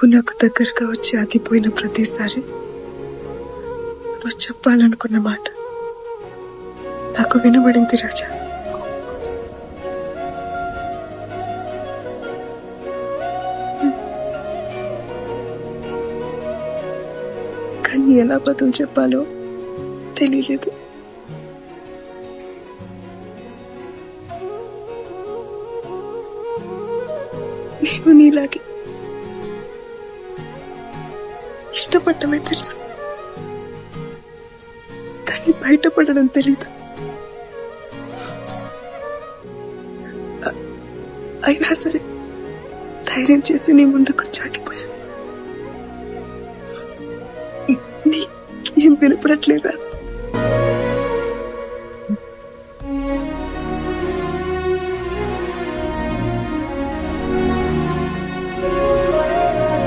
నువ్వు నాకు దగ్గరగా వచ్చి ఆగిపోయిన ప్రతిసారి నువ్వు చెప్పాలనుకున్న మాట నాకు వినబడింది రాజా. కానీ ఎలా బదులు చెప్పాలో తెలియలేదు. నేను నీలాగే ఇష్టపడ్డమే తెలుసు, కానీ బయటపడడం తెలీదు. అయినా సరే ధైర్యం చేసి నీ ముందుకు చాకిపోయా. ఏం వినపడట్లేదా?